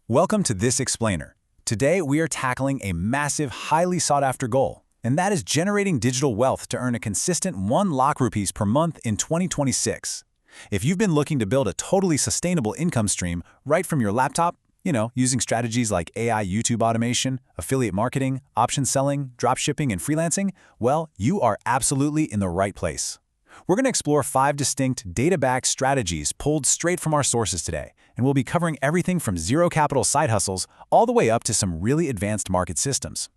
Welcome to This Explainer. Today we are tackling a massive, highly sought-after goal, and that is generating digital wealth to earn a consistent 1 lakh rupees per month in 2026. If you've been looking to build a totally sustainable income stream right from your laptop, using strategies like AI YouTube automation, affiliate marketing, option selling, dropshipping, and freelancing, well, you are absolutely in the right place. We're going to explore 5 distinct, data-backed strategies pulled straight from our sources today, and we'll be covering everything from zero-capital side hustles all the way up to some really advanced market systems.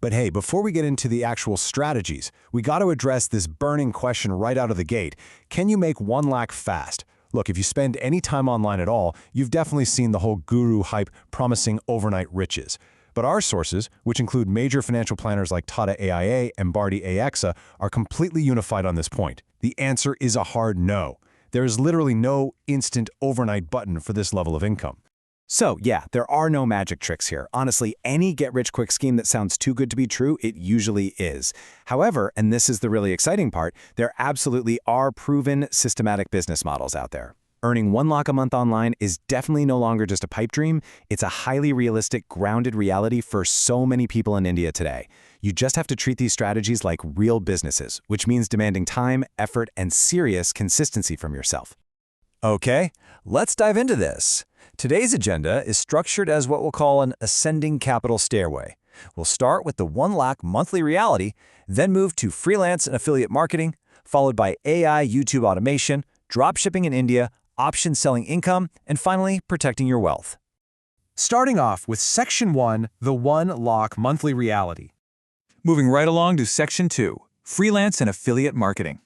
But hey, before we get into the actual strategies, we got to address this burning question right out of the gate. Can you make 1 lakh fast? Look, if you spend any time online at all, you've definitely seen the whole guru hype promising overnight riches. But our sources, which include major financial planners like Tata AIA and Bardi AXA, are completely unified on this point. The answer is a hard no. There is literally no instant overnight button for this level of income. So yeah, there are no magic tricks here. Honestly, any get-rich-quick scheme that sounds too good to be true, it usually is. However, and this is the really exciting part, there absolutely are proven systematic business models out there. Earning 1 lakh a month online is definitely no longer just a pipe dream. It's a highly realistic, grounded reality for so many people in India today. You just have to treat these strategies like real businesses, which means demanding time, effort, and serious consistency from yourself. Okay, let's dive into this. Today's agenda is structured as what we'll call an ascending capital stairway. We'll start with the 1 lakh monthly reality, then move to freelance and affiliate marketing, followed by AI YouTube automation, dropshipping in India, option selling income, and finally, protecting your wealth. Starting off with Section 1, the 1 lakh monthly reality. Moving right along to Section 2, freelance and affiliate marketing.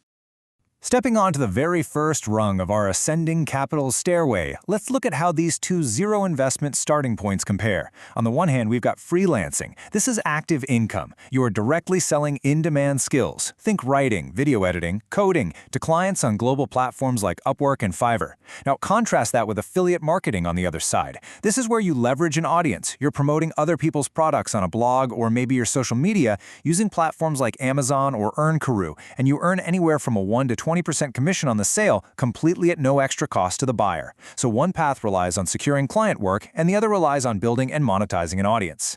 Stepping on to the very first rung of our ascending capital stairway, let's look at how these two zero-investment starting points compare. On the one hand, we've got freelancing. This is active income. You are directly selling in-demand skills. Think writing, video editing, coding, to clients on global platforms like Upwork and Fiverr. Now, contrast that with affiliate marketing on the other side. This is where you leverage an audience. You're promoting other people's products on a blog or maybe your social media using platforms like Amazon or Earn, and you earn anywhere from a 1 to 20% commission on the sale, completely at no extra cost to the buyer. So one path relies on securing client work, and the other relies on building and monetizing an audience.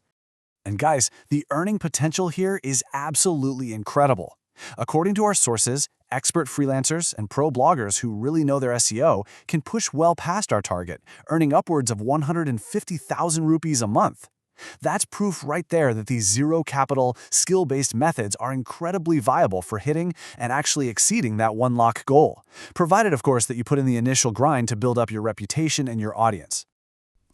And guys, the earning potential here is absolutely incredible. According to our sources, expert freelancers and pro bloggers who really know their SEO can push well past our target, earning upwards of 150,000 rupees a month. That's proof right there that these zero-capital, skill-based methods are incredibly viable for hitting and actually exceeding that 1 lakh goal, provided, of course, that you put in the initial grind to build up your reputation and your audience.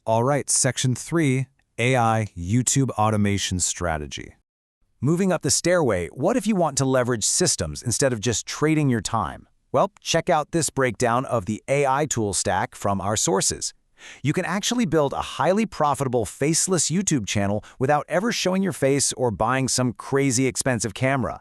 All right, Section 3, AI YouTube automation strategy. Moving up the stairway, what if you want to leverage systems instead of just trading your time? Well, check out this breakdown of the AI tool stack from our sources. You can actually build a highly profitable faceless YouTube channel without ever showing your face or buying some crazy expensive camera.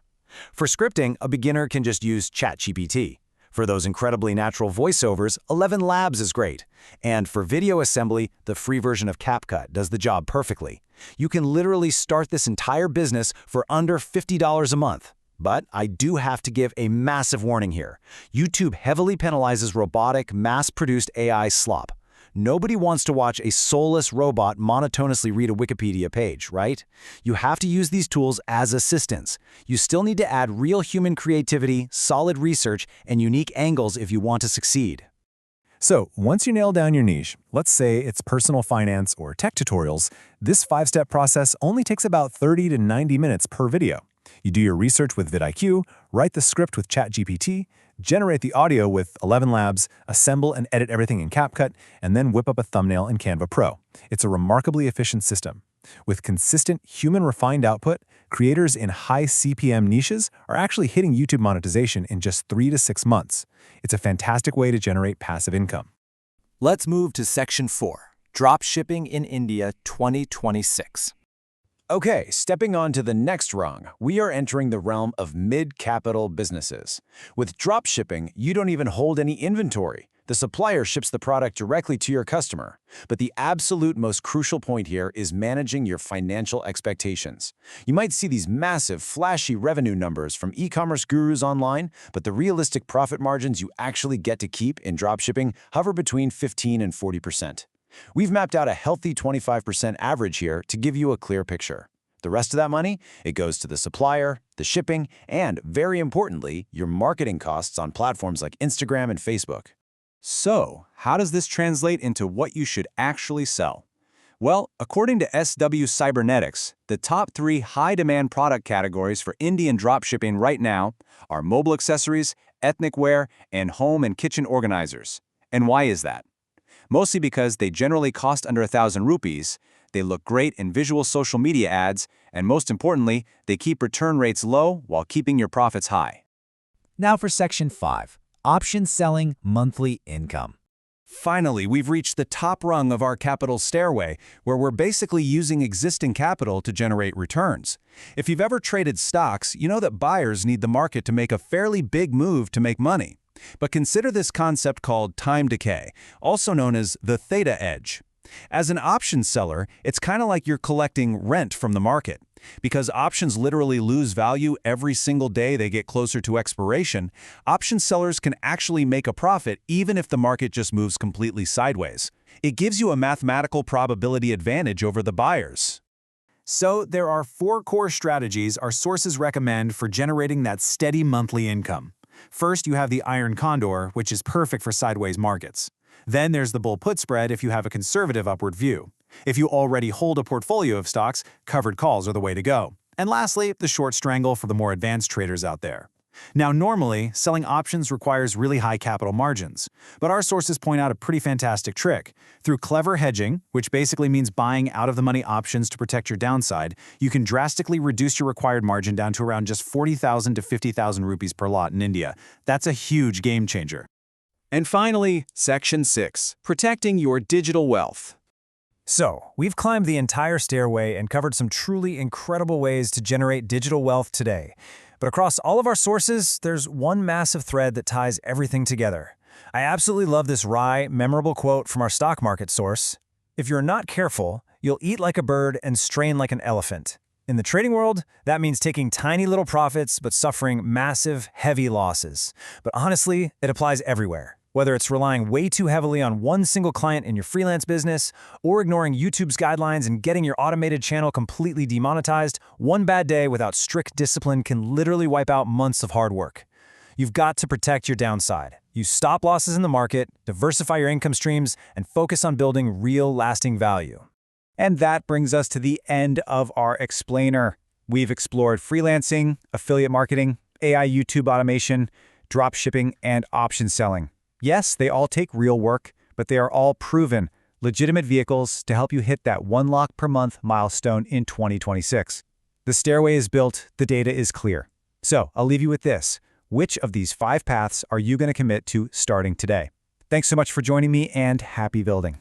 For scripting, a beginner can just use ChatGPT. For those incredibly natural voiceovers, 11 Labs is great. And for video assembly, the free version of CapCut does the job perfectly. You can literally start this entire business for under $50 a month. But I do have to give a massive warning here. YouTube heavily penalizes robotic, mass-produced AI slop. Nobody wants to watch a soulless robot monotonously read a Wikipedia page, right? You have to use these tools as assistants. You still need to add real human creativity, solid research, and unique angles if you want to succeed. So, once you nail down your niche, let's say it's personal finance or tech tutorials, this 5-step process only takes about 30 to 90 minutes per video. You do your research with vidIQ, write the script with ChatGPT, generate the audio with 11 Labs, assemble and edit everything in CapCut, and then whip up a thumbnail in Canva Pro. It's a remarkably efficient system. With consistent, human-refined output, creators in high CPM niches are actually hitting YouTube monetization in just 3 to 6 months. It's a fantastic way to generate passive income. Let's move to Section 4, Dropshipping in India 2026. Okay, stepping on to the next rung, we are entering the realm of mid-capital businesses. With dropshipping, you don't even hold any inventory. The supplier ships the product directly to your customer. But the absolute most crucial point here is managing your financial expectations. You might see these massive, flashy revenue numbers from e-commerce gurus online, but the realistic profit margins you actually get to keep in dropshipping hover between 15 and 40%. We've mapped out a healthy 25% average here to give you a clear picture. The rest of that money, it goes to the supplier, the shipping, and, very importantly, your marketing costs on platforms like Instagram and Facebook. So, how does this translate into what you should actually sell? Well, according to SW Cybernetics, the top 3 high-demand product categories for Indian dropshipping right now are mobile accessories, ethnic wear, and home and kitchen organizers. And why is that? Mostly because they generally cost under 1,000 rupees, they look great in visual social media ads, and most importantly, they keep return rates low while keeping your profits high. Now for Section 5, Option Selling Monthly Income. Finally, we've reached the top rung of our capital stairway, where we're basically using existing capital to generate returns. If you've ever traded stocks, you know that buyers need the market to make a fairly big move to make money. But consider this concept called time decay, also known as the theta edge. As an option seller, it's kind of like you're collecting rent from the market. Because options literally lose value every single day they get closer to expiration, option sellers can actually make a profit even if the market just moves completely sideways. It gives you a mathematical probability advantage over the buyers. So there are 4 core strategies our sources recommend for generating that steady monthly income. First, you have the Iron Condor, which is perfect for sideways markets. Then there's the bull-put spread if you have a conservative upward view. If you already hold a portfolio of stocks, covered calls are the way to go. And lastly, the short strangle for the more advanced traders out there. Now, normally, selling options requires really high capital margins, but our sources point out a pretty fantastic trick. Through clever hedging, which basically means buying out-of-the-money options to protect your downside, you can drastically reduce your required margin down to around just 40,000 to 50,000 rupees per lot in India. That's a huge game changer. And finally, Section 6, Protecting Your Digital Wealth. So, we've climbed the entire stairway and covered some truly incredible ways to generate digital wealth today. But across all of our sources, there's one massive thread that ties everything together. I absolutely love this wry, memorable quote from our stock market source. If you're not careful, you'll eat like a bird and strain like an elephant. In the trading world, that means taking tiny little profits but suffering massive, heavy losses. But honestly, it applies everywhere. Whether it's relying way too heavily on one single client in your freelance business, or ignoring YouTube's guidelines and getting your automated channel completely demonetized, one bad day without strict discipline can literally wipe out months of hard work. You've got to protect your downside. Use stop losses in the market, diversify your income streams, and focus on building real, lasting value. And that brings us to the end of our explainer. We've explored freelancing, affiliate marketing, AI YouTube automation, dropshipping, and option selling. Yes, they all take real work, but they are all proven, legitimate vehicles to help you hit that 1 lakh per month milestone in 2026. The stairway is built, the data is clear. So I'll leave you with this. Which of these 5 paths are you going to commit to starting today? Thanks so much for joining me, and happy building.